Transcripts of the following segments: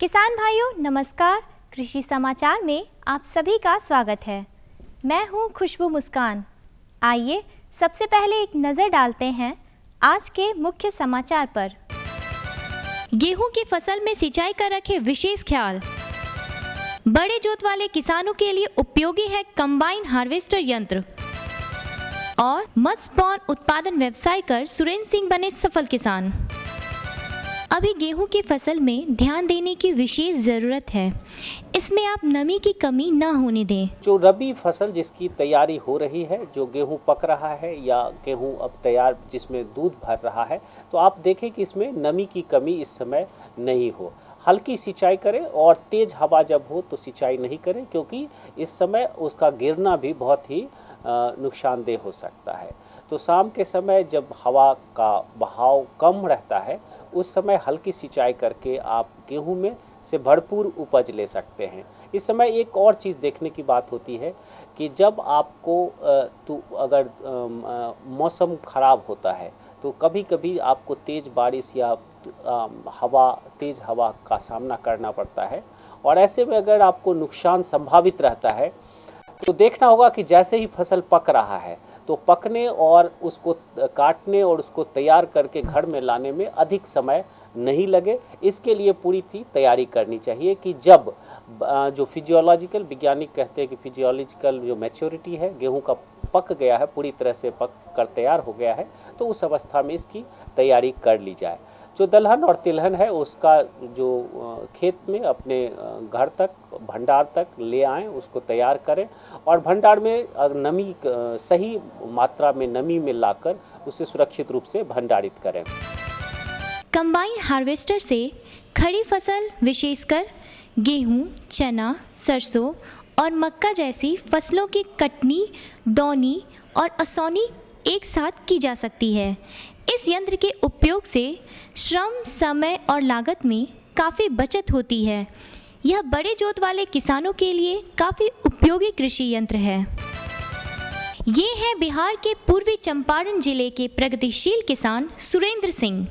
किसान भाइयों नमस्कार। कृषि समाचार में आप सभी का स्वागत है। मैं हूं खुशबू मुस्कान। आइए सबसे पहले एक नज़र डालते हैं आज के मुख्य समाचार पर। गेहूं की फसल में सिंचाई का रखें विशेष ख्याल। बड़े जोत वाले किसानों के लिए उपयोगी है कंबाइन हार्वेस्टर यंत्र। और मत्स्य पौन उत्पादन व्यवसाय कर सुरेंद्र सिंह बने सफल किसान। अभी गेहूं की फसल में ध्यान देने की विशेष ज़रूरत है। इसमें आप नमी की कमी न होने दें। जो रबी फसल जिसकी तैयारी हो रही है, जो गेहूं पक रहा है या गेहूं अब तैयार जिसमें दूध भर रहा है, तो आप देखें कि इसमें नमी की कमी इस समय नहीं हो। हल्की सिंचाई करें और तेज़ हवा जब हो तो सिंचाई नहीं करें, क्योंकि इस समय उसका गिरना भी बहुत ही नुकसानदेह हो सकता है। तो शाम के समय जब हवा का बहाव कम रहता है, उस समय हल्की सिंचाई करके आप गेहूं में से भरपूर उपज ले सकते हैं। इस समय एक और चीज़ देखने की बात होती है कि जब आपको अगर मौसम ख़राब होता है तो कभी कभी आपको तेज़ बारिश या तेज़ हवा का सामना करना पड़ता है। और ऐसे में अगर आपको नुकसान संभावित रहता है तो देखना होगा कि जैसे ही फसल पक रहा है तो पकने और उसको काटने और उसको तैयार करके घर में लाने में अधिक समय नहीं लगे। इसके लिए पूरी चीज़ तैयारी करनी चाहिए कि जब जो फिजियोलॉजिकल वैज्ञानिक कहते हैं कि फिजियोलॉजिकल जो मैच्योरिटी है, गेहूं का पक गया है, पूरी तरह से पक कर तैयार हो गया है, तो उस अवस्था में इसकी तैयारी कर ली जाए। जो दलहन और तिलहन है उसका जो खेत में अपने घर तक भंडार तक ले आएं, उसको तैयार करें और भंडार में नमी सही मात्रा में नमी में लाकर उसे सुरक्षित रूप से भंडारित करें। कंबाइन हार्वेस्टर से खड़ी फसल विशेषकर गेहूं, चना, सरसों और मक्का जैसी फसलों की कटनी, दौनी और असौनी एक साथ की जा सकती है। इस यंत्र के उपयोग से श्रम, समय और लागत में काफ़ी बचत होती है। यह बड़े जोत वाले किसानों के लिए काफ़ी उपयोगी कृषि यंत्र है। ये है बिहार के पूर्वी चंपारण जिले के प्रगतिशील किसान सुरेंद्र सिंह।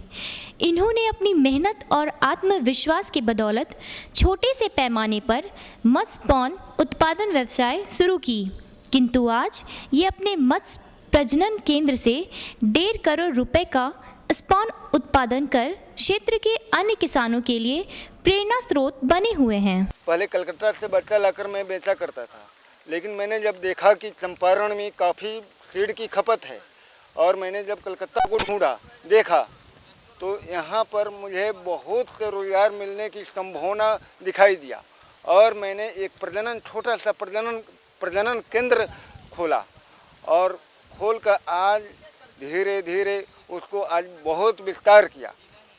इन्होंने अपनी मेहनत और आत्मविश्वास के बदौलत छोटे से पैमाने पर मत्स्य पौन उत्पादन व्यवसाय शुरू की, किंतु आज ये अपने मत्स्य प्रजनन केंद्र से 1.5 करोड़ रुपए का स्पॉन उत्पादन कर क्षेत्र के अन्य किसानों के लिए प्रेरणा स्रोत बने हुए हैं। पहले कलकत्ता से बच्चा लाकर मैं बेचा करता था, लेकिन मैंने जब देखा कि चंपारण में काफ़ी सीड की खपत है और मैंने जब कलकत्ता को ढूंढा देखा तो यहाँ पर मुझे बहुत से रोजगार मिलने की संभावना दिखाई दिया और मैंने एक छोटा सा प्रजनन केंद्र खोला और खोल कर आज धीरे धीरे उसको आज बहुत विस्तार किया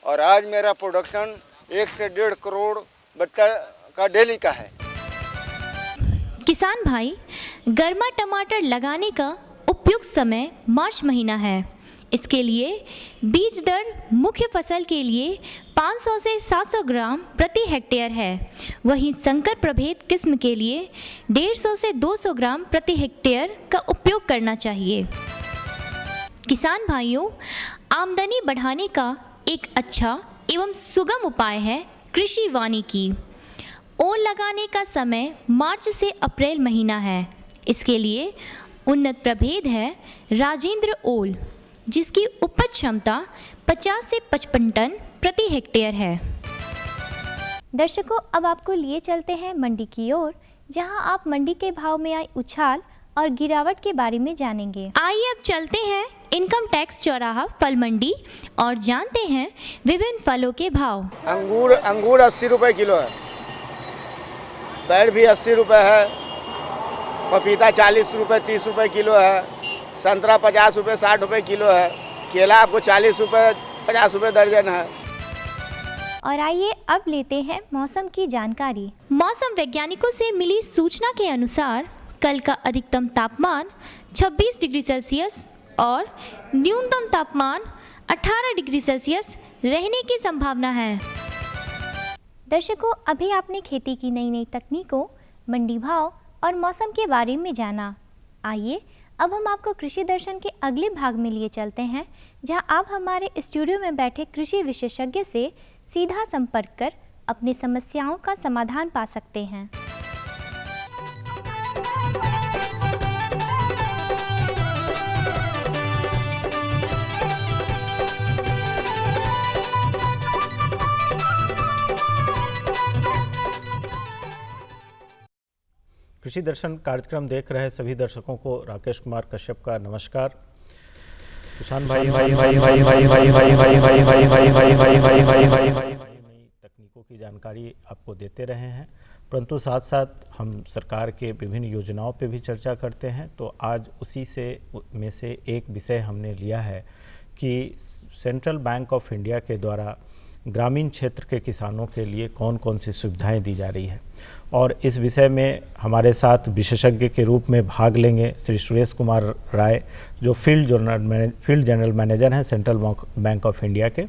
और आज मेरा प्रोडक्शन 1 से 1.5 करोड़ बच्चा का डेली का है। किसान भाई, गर्मा टमाटर लगाने का उपयुक्त समय मार्च महीना है। इसके लिए बीज दर मुख्य फसल के लिए 500 से 700 ग्राम प्रति हेक्टेयर है। वहीं संकर प्रभेद किस्म के लिए 150 से 200 ग्राम प्रति हेक्टेयर का उपयोग करना चाहिए। किसान भाइयों, आमदनी बढ़ाने का एक अच्छा एवं सुगम उपाय है कृषि वानिकी। ओल लगाने का समय मार्च से अप्रैल महीना है। इसके लिए उन्नत प्रभेद है राजेंद्र ओल, जिसकी उपज क्षमता 50 से 55 टन प्रति हेक्टेयर है। दर्शकों, अब आपको लिए चलते हैं मंडी की ओर, जहां आप मंडी के भाव में आई उछाल और गिरावट के बारे में जानेंगे। आइए अब चलते हैं इनकम टैक्स चौराहा फल मंडी और जानते हैं विभिन्न फलों के भाव। अंगूर 80 रुपए किलो है, बैर भी 80 रुपए है, पपीता 40 रुपए 30 रुपए किलो है, संतरा 50 रुपए 60 रुपए किलो है, केला आपको 40 रुपए 50 रुपए दर्जन है। और आइए अब लेते हैं मौसम की जानकारी। मौसम वैज्ञानिकों से मिली सूचना के अनुसार कल का अधिकतम तापमान 26 डिग्री सेल्सियस और न्यूनतम तापमान 18 डिग्री सेल्सियस रहने की संभावना है। दर्शकों, अभी आपने खेती की नई नई तकनीकों, मंडी भाव और मौसम के बारे में जाना। आइए अब हम आपको कृषि दर्शन के अगले भाग में लिए चलते हैं, जहां आप हमारे स्टूडियो में बैठे कृषि विशेषज्ञ से सीधा संपर्क कर अपनी समस्याओं का समाधान पा सकते हैं। कृषि दर्शन कार्यक्रम देख रहे सभी दर्शकों को राकेश कुमार कश्यप का नमस्कार। किसान भाई तकनीकों की जानकारी आपको देते रहे हैं, परंतु साथ साथ हम सरकार के विभिन्न योजनाओं पे भी चर्चा करते हैं। तो आज उसी में से एक विषय हमने लिया है कि सेंट्रल बैंक ऑफ इंडिया के द्वारा ग्रामीण क्षेत्र के किसानों के लिए कौन कौन सी सुविधाएं दी जा रही है। और इस विषय में हमारे साथ विशेषज्ञ के रूप में भाग लेंगे श्री सुरेश कुमार राय, जो फील्ड जनरल मैनेजर हैं सेंट्रल बैंक ऑफ इंडिया के।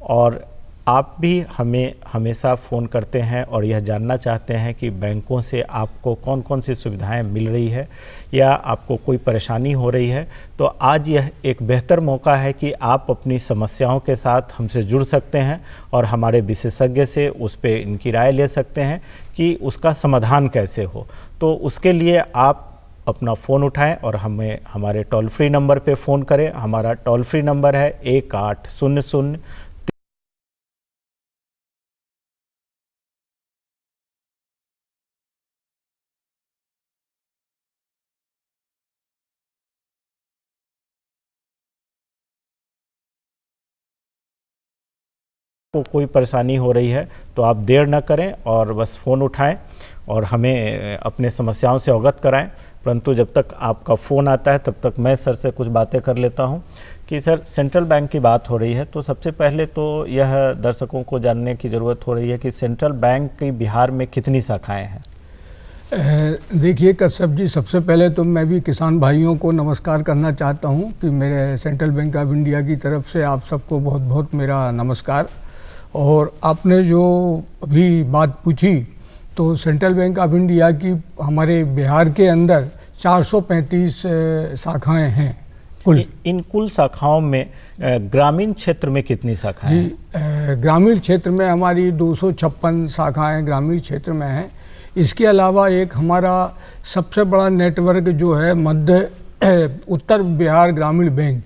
और आप भी हमें हमेशा फ़ोन करते हैं और यह जानना चाहते हैं कि बैंकों से आपको कौन कौन सी सुविधाएं मिल रही है या आपको कोई परेशानी हो रही है। तो आज यह एक बेहतर मौका है कि आप अपनी समस्याओं के साथ हमसे जुड़ सकते हैं और हमारे विशेषज्ञ से उस पर इनकी राय ले सकते हैं कि उसका समाधान कैसे हो। तो उसके लिए आप अपना फ़ोन उठाएं और हमें हमारे टोल फ्री नंबर पे फ़ोन करें। हमारा टोल फ्री नंबर है 1800। को कोई परेशानी हो रही है तो आप देर न करें और बस फ़ोन उठाएं और हमें अपने समस्याओं से अवगत कराएं। परंतु जब तक आपका फ़ोन आता है तब तक मैं सर से कुछ बातें कर लेता हूं कि सर सेंट्रल बैंक की बात हो रही है, तो सबसे पहले तो यह दर्शकों को जानने की ज़रूरत हो रही है कि सेंट्रल बैंक की बिहार में कितनी शाखाएँ हैं। देखिए कश्यप जी, सबसे पहले तो मैं भी किसान भाइयों को नमस्कार करना चाहता हूं कि मेरे सेंट्रल बैंक ऑफ इंडिया की तरफ से आप सबको बहुत बहुत मेरा नमस्कार। और आपने जो अभी बात पूछी तो सेंट्रल बैंक ऑफ इंडिया की हमारे बिहार के अंदर 435 शाखाएं हैं कुल। इन कुल शाखाओं में ग्रामीण क्षेत्र में कितनी शाखाएं हैं? जी, ग्रामीण क्षेत्र में हमारी 256 शाखाएं ग्रामीण क्षेत्र में हैं। इसके अलावा एक हमारा सबसे बड़ा नेटवर्क जो है मध्य उत्तर बिहार ग्रामीण बैंक,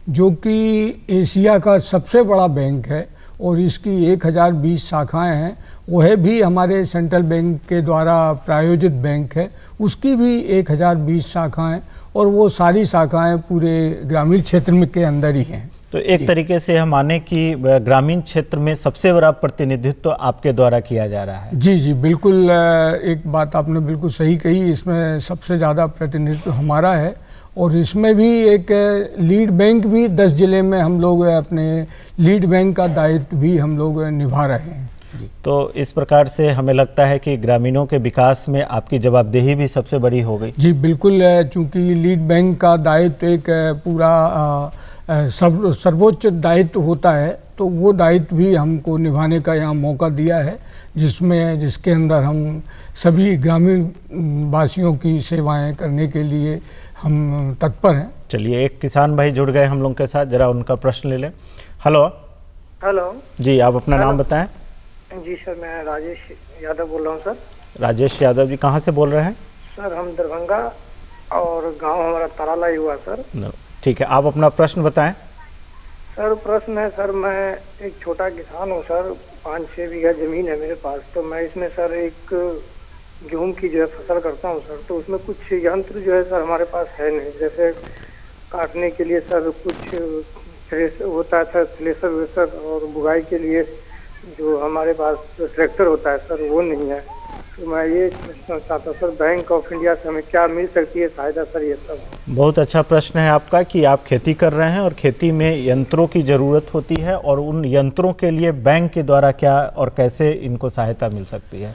जो कि एशिया का सबसे बड़ा बैंक है और इसकी 1020 शाखाएं हैं। वह भी हमारे सेंट्रल बैंक के द्वारा प्रायोजित बैंक है, उसकी भी 1020 शाखाएं, और वो सारी शाखाएं पूरे ग्रामीण क्षेत्र में के अंदर ही हैं। तो एक तरीके से हम माने कि ग्रामीण क्षेत्र में सबसे बड़ा प्रतिनिधित्व तो आपके द्वारा किया जा रहा है। जी जी बिल्कुल, एक बात आपने बिल्कुल सही कही, इसमें सबसे ज़्यादा प्रतिनिधित्व हमारा है। और इसमें भी एक लीड बैंक भी 10 जिले में हम लोग अपने लीड बैंक का दायित्व भी हम लोग निभा रहे हैं। तो इस प्रकार से हमें लगता है कि ग्रामीणों के विकास में आपकी जवाबदेही भी सबसे बड़ी हो गई। जी बिल्कुल, चूँकि लीड बैंक का दायित्व एक पूरा सर्वोच्च दायित्व होता है, तो वो दायित्व भी हमको निभाने का यहाँ मौका दिया है, जिसके अंदर हम सभी ग्रामीण वासियों की सेवाएं करने के लिए हम तत्पर हैं। चलिए, एक किसान भाई जुड़ गए हम लोग के साथ, जरा उनका प्रश्न ले लें। हेलो जी, आप अपना नाम बताएं। जी सर, मैं राजेश यादव बोल रहा हूँ सर। राजेश यादव जी, कहाँ से बोल रहे हैं? सर हम दरभंगा और गांव हमारा ताराला ही हुआ सर। ठीक है, आप अपना प्रश्न बताएं। सर प्रश्न है सर, मैं एक छोटा किसान हूँ सर, 5-6 बीघा जमीन है मेरे पास। तो मैं इसमें सर एक गेहूं की जो है फसल करता हूँ सर। तो उसमें कुछ यंत्र जो है सर हमारे पास है नहीं, जैसे काटने के लिए सर कुछ होता है सर, थ्रेसर वेसर, और बुआई के लिए जो हमारे पास जो ट्रैक्टर होता है सर वो नहीं है। तो मैं ये पूछना चाहता हूँ सर, बैंक ऑफ इंडिया से हमें क्या मिल सकती है सहायता सर? ये सब बहुत अच्छा प्रश्न है आपका कि आप खेती कर रहे हैं और खेती में यंत्रों की ज़रूरत होती है, और उन यंत्रों के लिए बैंक के द्वारा क्या और कैसे इनको सहायता मिल सकती है?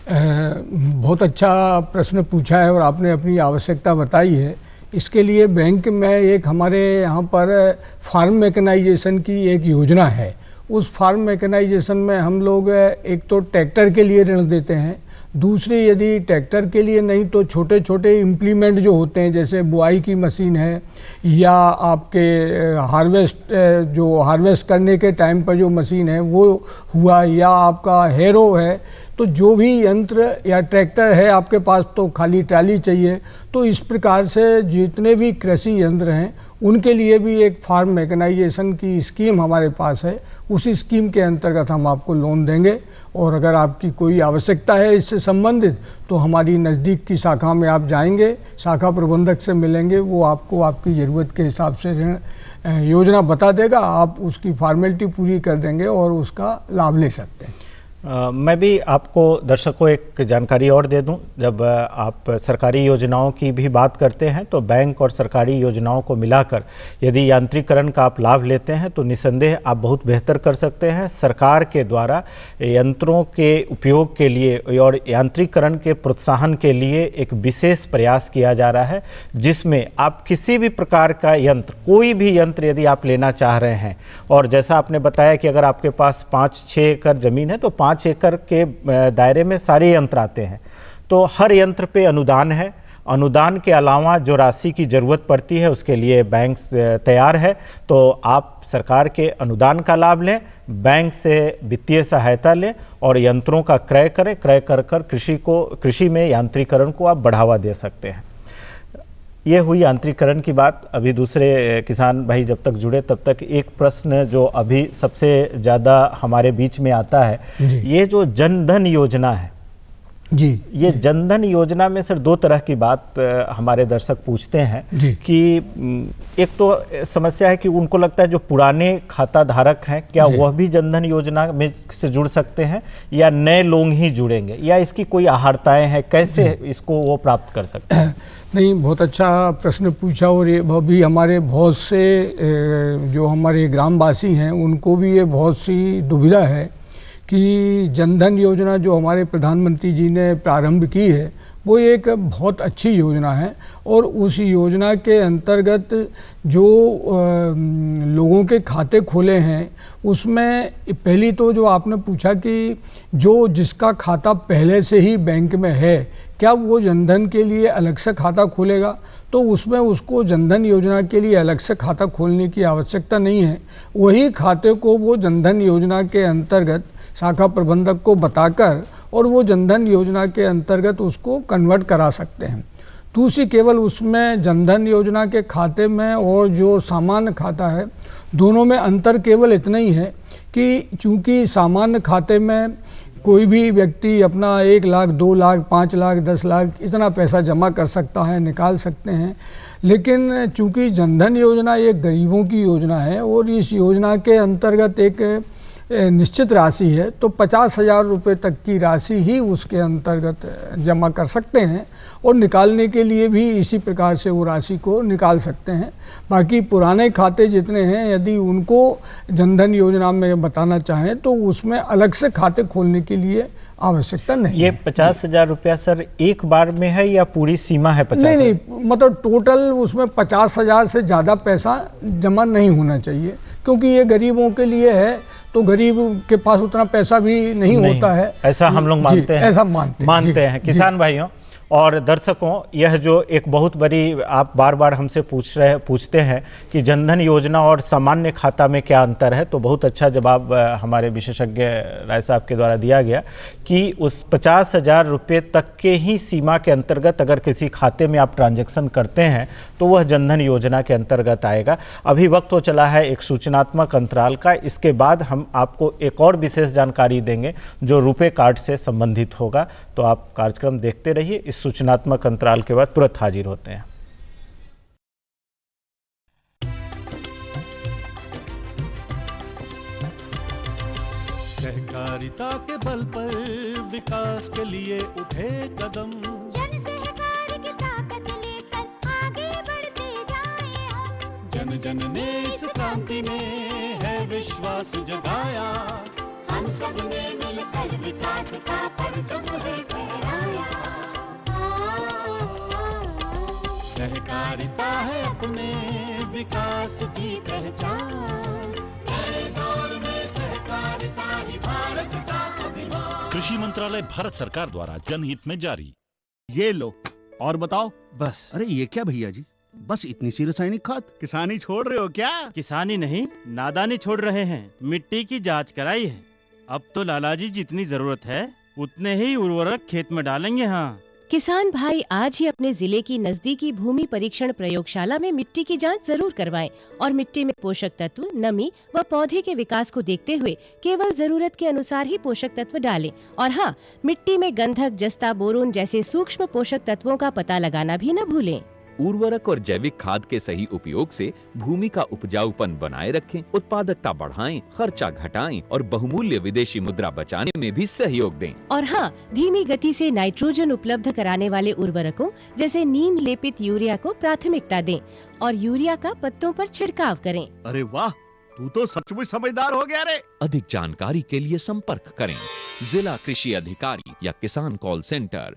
बहुत अच्छा प्रश्न पूछा है और आपने अपनी आवश्यकता बताई है। इसके लिए बैंक में एक हमारे यहाँ पर फार्म मैकेनाइजेशन की एक योजना है। उस फार्म मैकेनाइजेशन में हम लोग एक तो ट्रैक्टर के लिए ऋण देते हैं, दूसरी यदि ट्रैक्टर के लिए नहीं तो छोटे छोटे इम्प्लीमेंट जो होते हैं, जैसे बुआई की मशीन है या आपके हार्वेस्ट करने के टाइम पर जो मशीन है वो हुआ, या आपका हैरो है, तो जो भी यंत्र या ट्रैक्टर है आपके पास तो खाली ट्राली चाहिए। तो इस प्रकार से जितने भी कृषि यंत्र हैं उनके लिए भी एक फार्म मैकेनाइजेशन की स्कीम हमारे पास है। उसी स्कीम के अंतर्गत हम आपको लोन देंगे, और अगर आपकी कोई आवश्यकता है इससे संबंधित तो हमारी नज़दीक की शाखा में आप जाएंगे, शाखा प्रबंधक से मिलेंगे, वो आपको आपकी ज़रूरत के हिसाब से ऋण योजना बता देगा, आप उसकी फॉर्मेलिटी पूरी कर देंगे और उसका लाभ ले सकते हैं। मैं भी आपको दर्शकों एक जानकारी और दे दूं, जब आप सरकारी योजनाओं की भी बात करते हैं तो बैंक और सरकारी योजनाओं को मिलाकर यदि यांत्रिकरण का आप लाभ लेते हैं तो निसंदेह आप बहुत बेहतर कर सकते हैं। सरकार के द्वारा यंत्रों के उपयोग के लिए और यांत्रिकरण के प्रोत्साहन के लिए एक विशेष प्रयास किया जा रहा है, जिसमें आप किसी भी प्रकार का यंत्र, कोई भी यंत्र यदि आप लेना चाह रहे हैं, और जैसा आपने बताया कि अगर आपके पास 5-6 एकड़ ज़मीन है तो 5 एकड़ के दायरे में सारे यंत्र आते हैं, तो हर यंत्र पे अनुदान है। अनुदान के अलावा जो राशि की ज़रूरत पड़ती है उसके लिए बैंक तैयार है, तो आप सरकार के अनुदान का लाभ लें, बैंक से वित्तीय सहायता लें और यंत्रों का क्रय करें। क्रय कर कृषि में यांत्रिकरण को आप बढ़ावा दे सकते हैं। ये हुई यांत्रिकरण की बात। अभी दूसरे किसान भाई जब तक जुड़े तब तक एक प्रश्न जो अभी सबसे ज़्यादा हमारे बीच में आता है, ये जो जनधन योजना है जी, ये जनधन योजना में सर 2 तरह की बात हमारे दर्शक पूछते हैं कि एक तो समस्या है कि उनको लगता है जो पुराने खाता धारक हैं क्या वह भी जनधन योजना में से जुड़ सकते हैं या नए लोग ही जुड़ेंगे, या इसकी कोई आहारताएं हैं, कैसे इसको वो प्राप्त कर सकते हैं? नहीं, बहुत अच्छा प्रश्न पूछा, और ये भी हमारे बहुत से जो हमारे ग्रामवासी हैं उनको भी ये बहुत सी दुविधा है कि जनधन योजना जो हमारे प्रधानमंत्री जी ने प्रारंभ की है वो एक बहुत अच्छी योजना है, और उस योजना के अंतर्गत जो लोगों के खाते खोले हैं उसमें पहली तो जो आपने पूछा कि जो जिसका खाता पहले से ही बैंक में है क्या वो जनधन के लिए अलग से खाता खोलेगा, तो उसमें उसको जनधन योजना के लिए अलग से खाता खोलने की आवश्यकता नहीं है। वही खाते को वो जनधन योजना के अंतर्गत शाखा प्रबंधक को बताकर और वो जनधन योजना के अंतर्गत उसको कन्वर्ट करा सकते हैं। दूसरी केवल उसमें जनधन योजना के खाते में और जो सामान्य खाता है दोनों में अंतर केवल इतना ही है कि चूंकि सामान्य खाते में कोई भी व्यक्ति अपना 1 लाख, 2 लाख, 5 लाख, 10 लाख इतना पैसा जमा कर सकता है, निकाल सकते हैं, लेकिन चूंकि जनधन योजना एक गरीबों की योजना है और इस योजना के अंतर्गत एक निश्चित राशि है, तो 50,000 रुपये तक की राशि ही उसके अंतर्गत जमा कर सकते हैं और निकालने के लिए भी इसी प्रकार से वो राशि को निकाल सकते हैं। बाकी पुराने खाते जितने हैं यदि उनको जनधन योजना में बताना चाहें तो उसमें अलग से खाते खोलने के लिए आवश्यकता नहीं। ये 50,000 रुपया सर एक बार में है या पूरी सीमा है 50? नहीं, मतलब टोटल उसमें 50,000 से ज़्यादा पैसा जमा नहीं होना चाहिए, क्योंकि ये गरीबों के लिए है, तो गरीब के पास उतना पैसा भी नहीं होता है, ऐसा हम लोग मानते हैं, ऐसा मानते हैं। किसान भाइयों और दर्शकों, यह जो एक बहुत बड़ी आप बार बार हमसे पूछते हैं कि जनधन योजना और सामान्य खाता में क्या अंतर है, तो बहुत अच्छा जवाब हमारे विशेषज्ञ राय साहब के द्वारा दिया गया कि उस 50,000 रुपये तक के ही सीमा के अंतर्गत अगर किसी खाते में आप ट्रांजैक्शन करते हैं तो वह जनधन योजना के अंतर्गत आएगा। अभी वक्त हो चला है एक सूचनात्मक अंतराल का, इसके बाद हम आपको एक और विशेष जानकारी देंगे जो रुपे कार्ड से संबंधित होगा, तो आप कार्यक्रम देखते रहिए। इस सूचनात्मक अंतराल के बाद तुरंत हाजिर होते हैं। सहकारिता के बल पर विकास के लिए उठे कदम, जन सहकार की ताकत लेकर आगे बढ़ते जाएं हम। जन जन ने इस क्रांति में है विश्वास जगाया, हम सब ने मिलकर विकास का परचम है फहराया। सहकारिता है अपने विकास की पहचान, नए दौर में सहकारिता ही भारत का अभिमान। कृषि मंत्री मंत्रालय भारत सरकार द्वारा जनहित में जारी। ये लो और बताओ। बस। अरे ये क्या भैया जी, बस इतनी सी रासायनिक खाद? किसानी छोड़ रहे हो क्या? किसानी नहीं, नादानी छोड़ रहे हैं। मिट्टी की जांच कराई है। अब तो लालाजी जितनी जरूरत है उतने ही उर्वरक खेत में डालेंगे। हाँ, किसान भाई आज ही अपने जिले की नजदीकी भूमि परीक्षण प्रयोगशाला में मिट्टी की जांच जरूर करवाएं और मिट्टी में पोषक तत्व, नमी व पौधे के विकास को देखते हुए केवल जरूरत के अनुसार ही पोषक तत्व डालें। और हाँ, मिट्टी में गंधक, जस्ता, बोरोन जैसे सूक्ष्म पोषक तत्वों का पता लगाना भी न भूलें। उर्वरक और जैविक खाद के सही उपयोग से भूमि का उपजाऊपन बनाए रखें, उत्पादकता बढ़ाएं, खर्चा घटाएं और बहुमूल्य विदेशी मुद्रा बचाने में भी सहयोग दें। और हाँ, धीमी गति से नाइट्रोजन उपलब्ध कराने वाले उर्वरकों जैसे नीम लेपित यूरिया को प्राथमिकता दें और यूरिया का पत्तों पर छिड़काव करें। अरे वाह, तू तो सचमुच समझदार हो गया रे। अधिक जानकारी के लिए संपर्क करें जिला कृषि अधिकारी या किसान कॉल सेंटर।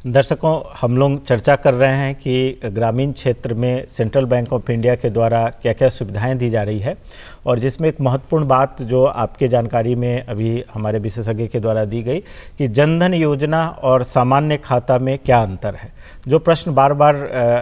दर्शकों, हम लोग चर्चा कर रहे हैं कि ग्रामीण क्षेत्र में सेंट्रल बैंक ऑफ इंडिया के द्वारा क्या क्या सुविधाएं दी जा रही है, और जिसमें एक महत्वपूर्ण बात जो आपके जानकारी में अभी हमारे विशेषज्ञ के द्वारा दी गई कि जनधन योजना और सामान्य खाता में क्या अंतर है। जो प्रश्न बार बार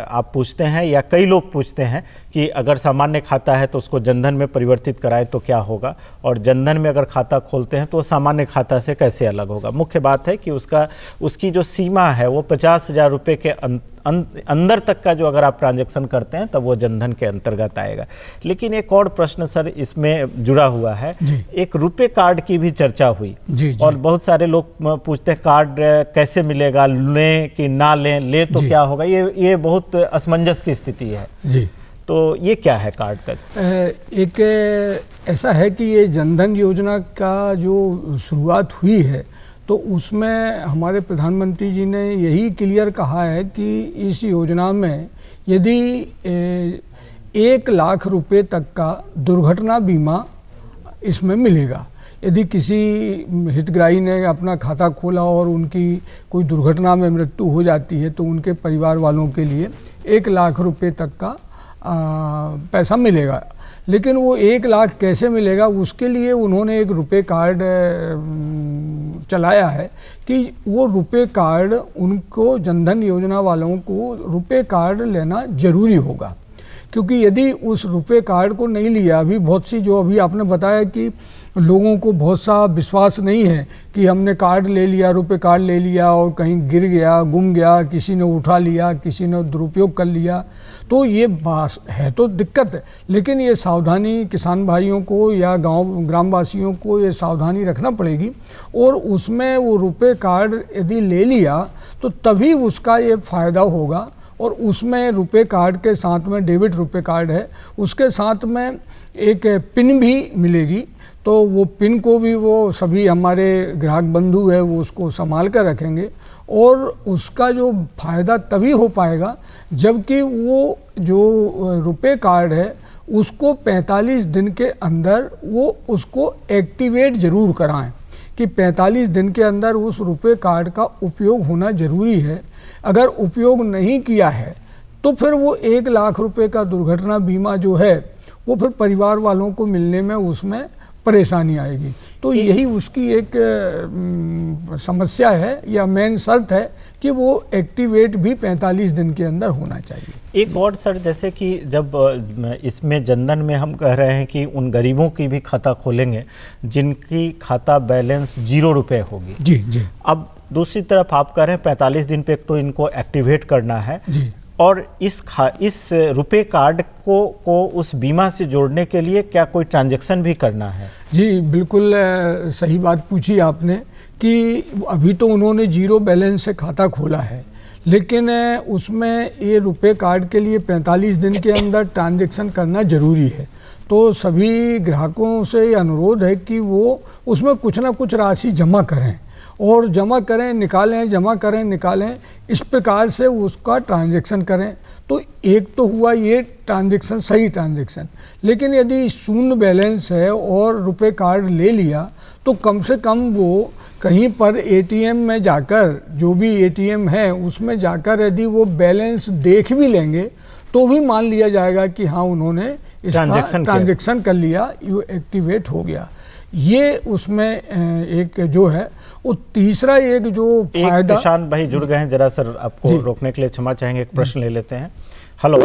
आप पूछते हैं या कई लोग पूछते हैं कि अगर सामान्य खाता है तो उसको जनधन में परिवर्तित कराए तो क्या होगा, और जनधन में अगर खाता खोलते हैं तो वो सामान्य खाता से कैसे अलग होगा। मुख्य बात है कि उसकी जो सीमा है वो 50,000 रुपये के अंदर तक का जो अगर आप ट्रांजैक्शन करते हैं तब वो जनधन के अंतर्गत आएगा। लेकिन एक और प्रश्न सर इसमें जुड़ा हुआ है, एक रुपए कार्ड की भी चर्चा हुई जी। और बहुत सारे लोग पूछते हैं कार्ड कैसे मिलेगा, लें कि ना लें, ले तो क्या होगा। ये बहुत असमंजस की स्थिति है जी। तो ये क्या है कार्ड का? एक ऐसा है कि ये जनधन योजना का जो शुरुआत हुई है तो उसमें हमारे प्रधानमंत्री जी ने यही क्लियर कहा है कि इस योजना में यदि 1 लाख रुपए तक का दुर्घटना बीमा इसमें मिलेगा। यदि किसी हितग्राही ने अपना खाता खोला और उनकी कोई दुर्घटना में मृत्यु हो जाती है तो उनके परिवार वालों के लिए 1 लाख रुपए तक का पैसा मिलेगा। लेकिन वो 1 लाख कैसे मिलेगा, उसके लिए उन्होंने एक रुपए कार्ड चलाया है कि वो रुपए कार्ड उनको जनधन योजना वालों को रुपए कार्ड लेना जरूरी होगा। क्योंकि यदि उस रुपए कार्ड को नहीं लिया, अभी बहुत सी जो अभी आपने बताया कि लोगों को बहुत सा विश्वास नहीं है कि हमने कार्ड ले लिया, रुपए कार्ड ले लिया और कहीं गिर गया, गुम गया, किसी ने उठा लिया, किसी ने दुरुपयोग कर लिया, तो ये बात है तो दिक्कत है। लेकिन ये सावधानी किसान भाइयों को या ग्रामवासियों को ये सावधानी रखना पड़ेगी। और उसमें वो रुपए कार्ड यदि ले लिया तो तभी उसका ये फ़ायदा होगा। और उसमें रुपए कार्ड के साथ में डेबिट रुपए कार्ड है, उसके साथ में एक पिन भी मिलेगी। तो वो पिन को भी वो सभी हमारे ग्राहक बंधु है वो उसको संभाल कर रखेंगे और उसका जो फ़ायदा तभी हो पाएगा जबकि वो जो रुपए कार्ड है उसको 45 दिन के अंदर वो उसको एक्टिवेट ज़रूर कराएं कि 45 दिन के अंदर उस रुपए कार्ड का उपयोग होना ज़रूरी है। अगर उपयोग नहीं किया है तो फिर वो 1 लाख रुपए का दुर्घटना बीमा जो है वो फिर परिवार वालों को मिलने में उसमें परेशानी आएगी। तो यही उसकी एक समस्या है या मेन शर्त है कि वो एक्टिवेट भी 45 दिन के अंदर होना चाहिए। एक और सर, जैसे कि जब इसमें जनधन में हम कह रहे हैं कि उन गरीबों की भी खाता खोलेंगे जिनकी खाता बैलेंस 0 रुपये होगी जी जी। अब दूसरी तरफ आप कह रहे हैं 45 दिन पे तो इनको एक्टिवेट करना है जी। और इस रुपए कार्ड को उस बीमा से जोड़ने के लिए क्या कोई ट्रांजैक्शन भी करना है? जी बिल्कुल सही बात पूछी आपने कि अभी तो उन्होंने 0 बैलेंस से खाता खोला है, लेकिन उसमें ये रुपए कार्ड के लिए 45 दिन के अंदर ट्रांजैक्शन करना ज़रूरी है। तो सभी ग्राहकों से अनुरोध है कि वो उसमें कुछ ना कुछ राशि जमा करें और जमा करें निकालें, जमा करें निकालें, इस प्रकार से उसका ट्रांजैक्शन करें। तो एक तो हुआ ये ट्रांजैक्शन, सही ट्रांजैक्शन। लेकिन यदि शून्य बैलेंस है और रुपए कार्ड ले लिया तो कम से कम वो कहीं पर एटीएम में जाकर, जो भी एटीएम है उसमें जाकर यदि वो बैलेंस देख भी लेंगे तो भी मान लिया जाएगा कि हाँ उन्होंने इसका ट्रांजैक्शन कर लिया, ये एक्टिवेट हो गया। ये उसमें एक जो है। वो तीसरा एक जो फायदा, किसान भाई जुड़ गए हैं, जरा सर आपको रोकने के लिए क्षमा चाहेंगे, एक प्रश्न ले लेते हैं। Hello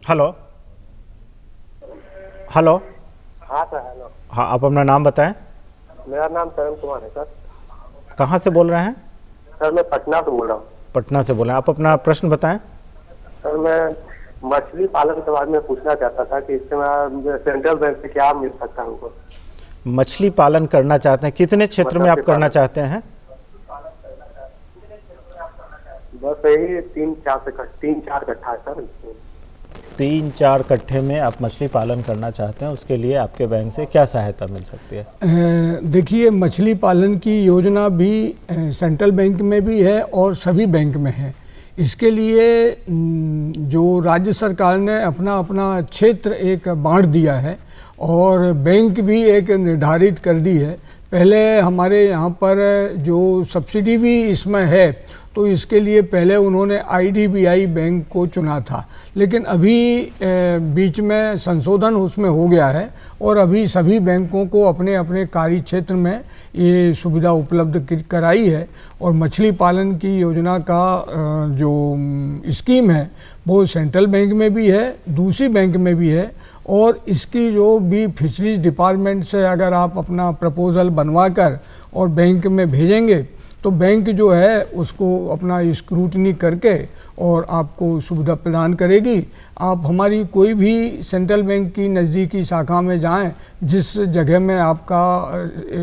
hello hello. हाँ सर, हेलो। हाँ, आप अपना नाम बताएं। मेरा नाम करण कुमार है सर। कहाँ से बोल रहे हैं? सर मैं पटना से बोल रहा हूँ। पटना से बोल रहे हैं, आप अपना प्रश्न बताएं। सर मैं मछली पालन के बारे में पूछना चाहता था कि इससे मैं सेंट्रल बैंक से क्या मिल सकता है हमको? मछली पालन करना चाहते हैं, कितने क्षेत्र में आप करना चाहते हैं? बस यही 3-4 कट्ठा है सर। 3-4 कट्ठे में आप मछली पालन करना चाहते हैं, उसके लिए आपके बैंक से क्या सहायता मिल सकती है? देखिए, मछली पालन की योजना भी सेंट्रल बैंक में भी है और सभी बैंक में है। इसके लिए जो राज्य सरकार ने अपना अपना क्षेत्र एक बांट दिया है और बैंक भी एक निर्धारित कर दी है। पहले हमारे यहाँ पर जो सब्सिडी भी इसमें है, तो इसके लिए पहले उन्होंने IDBI बैंक को चुना था, लेकिन अभी बीच में संशोधन उसमें हो गया है और अभी सभी बैंकों को अपने अपने कार्य क्षेत्र में ये सुविधा उपलब्ध कराई है। और मछली पालन की योजना का जो स्कीम है वो सेंट्रल बैंक में भी है, दूसरी बैंक में भी है। और इसकी जो भी फिशरीज डिपार्टमेंट से अगर आप अपना प्रपोज़ल बनवा कर और बैंक में भेजेंगे तो बैंक जो है उसको अपना स्क्रूटनी करके और आपको सुविधा प्रदान करेगी। आप हमारी कोई भी सेंट्रल बैंक की नज़दीकी शाखा में जाएं, जिस जगह में आपका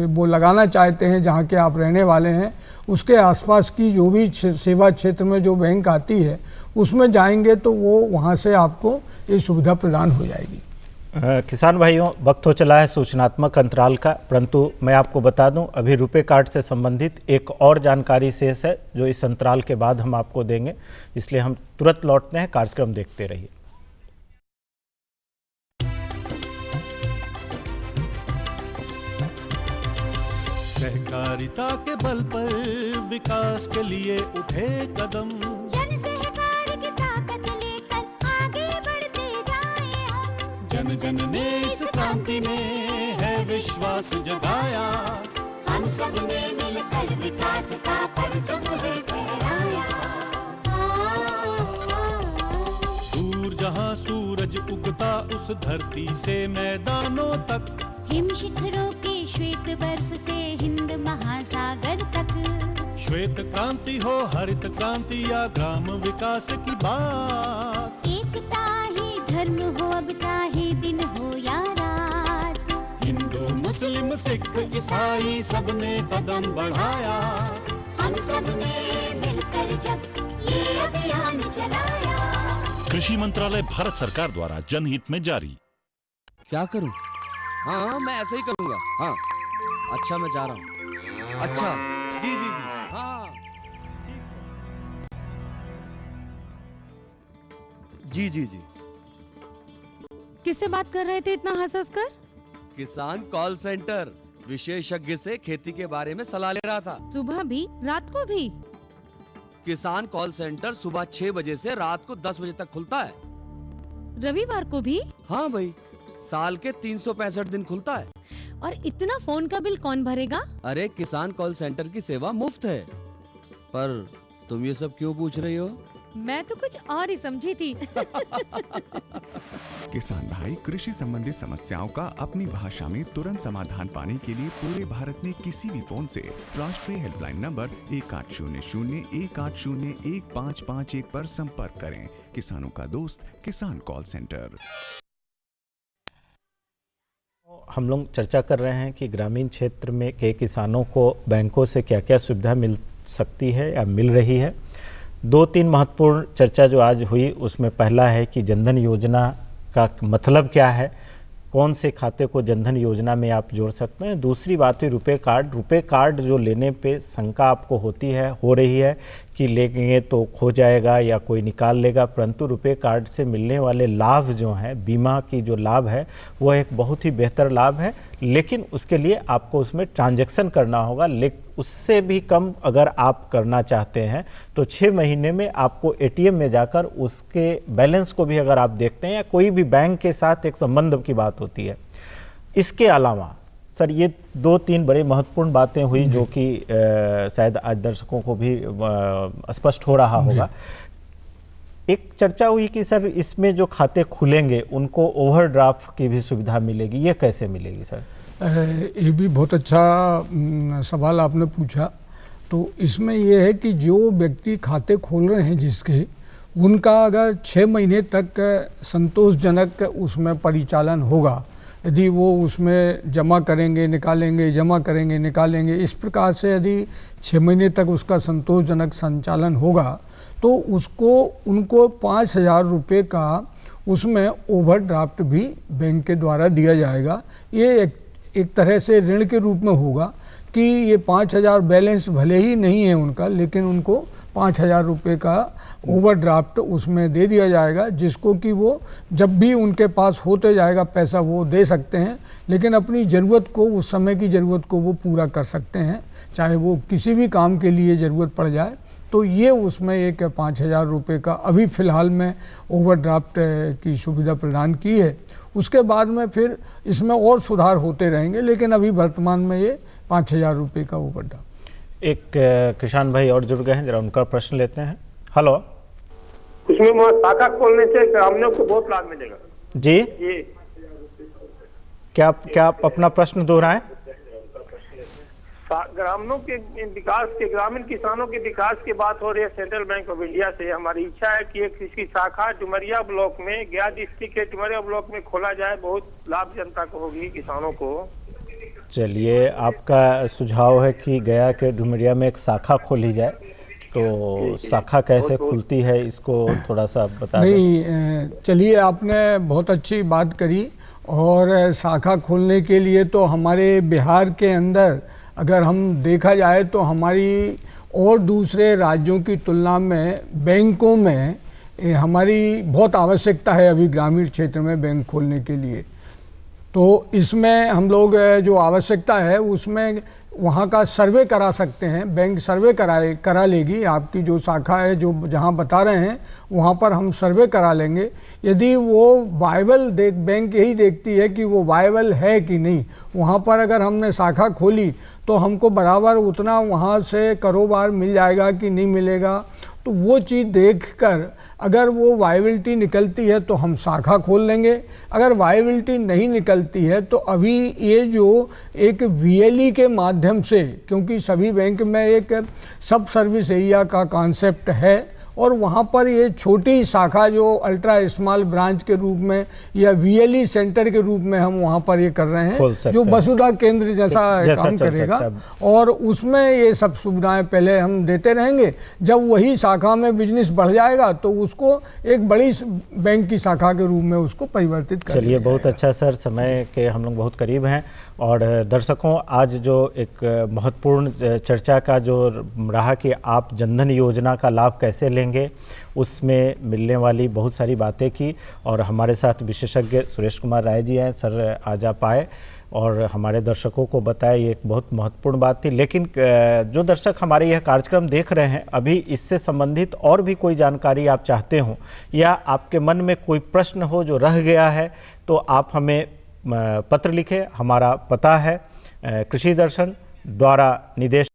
वो लगाना चाहते हैं, जहां के आप रहने वाले हैं, उसके आसपास की जो भी सेवा क्षेत्र में जो बैंक आती है उसमें जाएंगे तो वो वहां से आपको ये सुविधा प्रदान हो जाएगी। किसान भाइयों, वक्त हो चला है सूचनात्मक अंतराल का, परंतु मैं आपको बता दूं अभी रुपे कार्ड से संबंधित एक और जानकारी शेष है जो इस अंतराल के बाद हम आपको देंगे, इसलिए हम तुरंत लौटते हैं। कार्यक्रम देखते रहिए। सहकारिता के बल पर विकास के लिए उठे कदम, जन सहकार की ताकत लेकर आगे बढ़ते जाएं हम। जन जन ने इस क्रांति में है विश्वास जगाया, हम सब ने मिलकर विकास का परचम है फहराया। दूर जहां सूरज उगता उस धरती से मैदानों तक, हिम शिखरों के श्वेत बर्फ से हिंद महासागर तक। श्वेत क्रांति हो हरित क्रांति या ग्राम विकास की बात, एकता ही धर्म हो अब चाहे दिन हो या रात। हिंदू मुस्लिम सिख ईसाई सबने कदम बढ़ाया, हम सब ने मिलकर जब ये अभियान चलाया। कृषि मंत्रालय भारत सरकार द्वारा जनहित में जारी। क्या करूं? हाँ मैं ऐसे ही करूंगा। हाँ अच्छा मैं जा रहा हूँ। अच्छा जी जी जी हाँ जी जी जी। किससे बात कर रहे थे इतना हंस हंस कर? किसान कॉल सेंटर, विशेषज्ञ से खेती के बारे में सलाह ले रहा था। सुबह भी रात को भी? किसान कॉल सेंटर सुबह 6 बजे से रात को 10 बजे तक खुलता है। रविवार को भी? हाँ भाई, साल के 365 दिन खुलता है। और इतना फोन का बिल कौन भरेगा? अरे किसान कॉल सेंटर की सेवा मुफ्त है। पर तुम ये सब क्यों पूछ रही हो? मैं तो कुछ और ही समझी थी। किसान भाई, कृषि संबंधी समस्याओं का अपनी भाषा में तुरंत समाधान पाने के लिए पूरे भारत में किसी भी फोन से राष्ट्रीय हेल्पलाइन नंबर 1800-1801-551 पर संपर्क करें। किसानों का दोस्त किसान कॉल सेंटर। हम लोग चर्चा कर रहे हैं कि ग्रामीण क्षेत्र में के किसानों को बैंकों से क्या क्या सुविधा मिल सकती है या मिल रही है। 2-3 महत्वपूर्ण चर्चा जो आज हुई उसमें पहला है कि जनधन योजना का मतलब क्या है, कौन से खाते को जनधन योजना में आप जोड़ सकते हैं। दूसरी बात है रुपे कार्ड। रुपे कार्ड जो लेने पे शंका आपको होती है, हो रही है कि लेंगे तो खो जाएगा या कोई निकाल लेगा, परंतु रुपे कार्ड से मिलने वाले लाभ जो हैं, बीमा की जो लाभ है वो एक बहुत ही बेहतर लाभ है, लेकिन उसके लिए आपको उसमें ट्रांजैक्शन करना होगा। लेकिन उससे भी कम अगर आप करना चाहते हैं तो 6 महीने में आपको ATM में जाकर उसके बैलेंस को भी अगर आप देखते हैं, या कोई भी बैंक के साथ एक संबंध की बात होती है। इसके अलावा सर ये 2-3 बड़ी महत्वपूर्ण बातें हुई जो कि शायद आज दर्शकों को भी स्पष्ट हो रहा होगा। एक चर्चा हुई कि सर इसमें जो खाते खुलेंगे उनको ओवरड्राफ्ट की भी सुविधा मिलेगी, ये कैसे मिलेगी सर? ये भी बहुत अच्छा सवाल आपने पूछा। तो इसमें ये है कि जो व्यक्ति खाते खोल रहे हैं जिसके, उनका अगर 6 महीने तक संतोषजनक उसमें परिचालन होगा, यदि वो उसमें जमा करेंगे निकालेंगे, जमा करेंगे निकालेंगे, इस प्रकार से यदि 6 महीने तक उसका संतोषजनक संचालन होगा तो उनको 5,000 रुपये का उसमें ओवरड्राफ्ट भी बैंक के द्वारा दिया जाएगा। ये एक तरह से ऋण के रूप में होगा कि ये 5,000 बैलेंस भले ही नहीं है उनका, लेकिन उनको 5,000 रुपये का ओवरड्राफ्ट उसमें दे दिया जाएगा, जिसको कि वो जब भी उनके पास होते जाएगा पैसा वो दे सकते हैं, लेकिन अपनी ज़रूरत को, उस समय की ज़रूरत को वो पूरा कर सकते हैं, चाहे वो किसी भी काम के लिए ज़रूरत पड़ जाए। तो ये उसमें एक 5,000 रुपये का अभी फ़िलहाल में ओवरड्राफ्ट की सुविधा प्रदान की है। उसके बाद में फिर इसमें और सुधार होते रहेंगे, लेकिन अभी वर्तमान में ये 5,000 रुपये का ओवरड्राफ्ट। एक किसान भाई और जुड़ गए हैं, जरा उनका प्रश्न लेते हैं। हेलो, इसमें शाखा खोलने से ग्रामीणों को बहुत लाभ मिलेगा जी। क्या आप अपना प्रश्न दोहराएं? ग्रामीणों के विकास के, ग्रामीण किसानों के विकास की बात हो रही है सेंट्रल बैंक ऑफ इंडिया से। हमारी इच्छा है कि एक इसकी शाखा डुमरिया ब्लॉक में, गया डिस्ट्रिक्ट के डुमरिया ब्लॉक में खोला जाए, बहुत लाभ जनता को होगी, किसानों को। चलिए, आपका सुझाव है कि गया के डुमरिया में एक शाखा खोली जाए, तो शाखा कैसे खुलती है इसको थोड़ा सा बता दें। नहीं, चलिए, आपने बहुत अच्छी बात करी। और शाखा खोलने के लिए तो हमारे बिहार के अंदर अगर हम देखा जाए तो हमारी और दूसरे राज्यों की तुलना में बैंकों में हमारी बहुत आवश्यकता है अभी ग्रामीण क्षेत्र में बैंक खोलने के लिए। तो इसमें हम लोग जो आवश्यकता है उसमें वहाँ का सर्वे करा सकते हैं, बैंक सर्वे करा लेगी। आपकी जो शाखा है जो जहाँ बता रहे हैं वहाँ पर हम सर्वे करा लेंगे। यदि वो वायबल बैंक यही देखती है कि वो वायबल है कि नहीं, वहाँ पर अगर हमने शाखा खोली तो हमको बराबर उतना वहाँ से कारोबार मिल जाएगा कि नहीं मिलेगा। तो वो चीज़ देखकर अगर वो वायबिलिटी निकलती है तो हम शाखा खोल लेंगे। अगर वायबिलिटी नहीं निकलती है तो अभी ये जो एक VLE के माध्यम से, क्योंकि सभी बैंक में एक सब सर्विस एरिया का कॉन्सेप्ट है और वहाँ पर ये छोटी शाखा जो अल्ट्रा स्मॉल ब्रांच के रूप में या VLE सेंटर के रूप में हम वहाँ पर ये कर रहे हैं, जो वसुधा केंद्र जैसा काम करेगा। और उसमें ये सब सुविधाएं पहले हम देते रहेंगे। जब वही शाखा में बिजनेस बढ़ जाएगा तो उसको एक बड़ी बैंक की शाखा के रूप में उसको परिवर्तित कर। चलिए, बहुत अच्छा सर, समय के हम लोग बहुत करीब हैं। और दर्शकों, आज जो एक महत्वपूर्ण चर्चा का जो रहा कि आप जनधन योजना का लाभ कैसे लेंगे, उसमें मिलने वाली बहुत सारी बातें की। और हमारे साथ विशेषज्ञ सुरेश कुमार राय जी हैं। सर आज आप आए और हमारे दर्शकों को बताया, ये एक बहुत महत्वपूर्ण बात थी। लेकिन जो दर्शक हमारे यह कार्यक्रम देख रहे हैं, अभी इससे संबंधित और भी कोई जानकारी आप चाहते हो या आपके मन में कोई प्रश्न हो जो रह गया है, तो आप हमें पत्र लिखें। हमारा पता है कृषि दर्शन द्वारा निदेश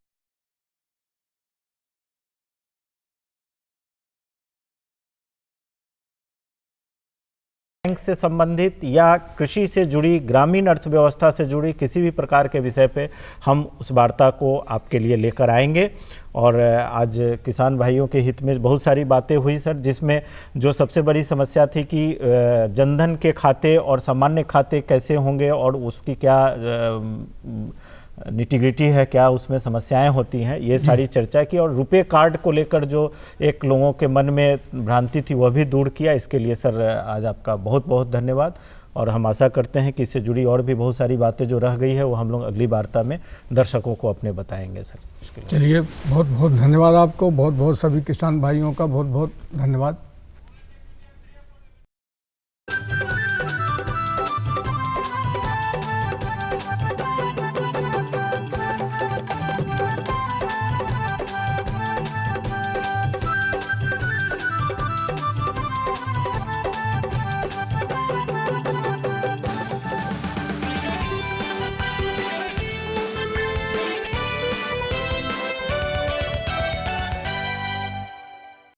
बैंक से संबंधित या कृषि से जुड़ी, ग्रामीण अर्थव्यवस्था से जुड़ी किसी भी प्रकार के विषय पे हम उस वार्ता को आपके लिए लेकर आएंगे। और आज किसान भाइयों के हित में बहुत सारी बातें हुई सर, जिसमें जो सबसे बड़ी समस्या थी कि जनधन के खाते और सामान्य खाते कैसे होंगे और उसकी क्या निटिग्रिटी है, क्या उसमें समस्याएं होती हैं, ये सारी चर्चा की। और रुपए कार्ड को लेकर जो एक लोगों के मन में भ्रांति थी वह भी दूर किया। इसके लिए सर आज आपका बहुत बहुत धन्यवाद। और हम आशा करते हैं कि इससे जुड़ी और भी बहुत सारी बातें जो रह गई है वो हम लोग अगली वार्ता में दर्शकों को अपने बताएंगे सर। चलिए, बहुत बहुत धन्यवाद आपको, बहुत बहुत सभी किसान भाइयों का बहुत बहुत धन्यवाद।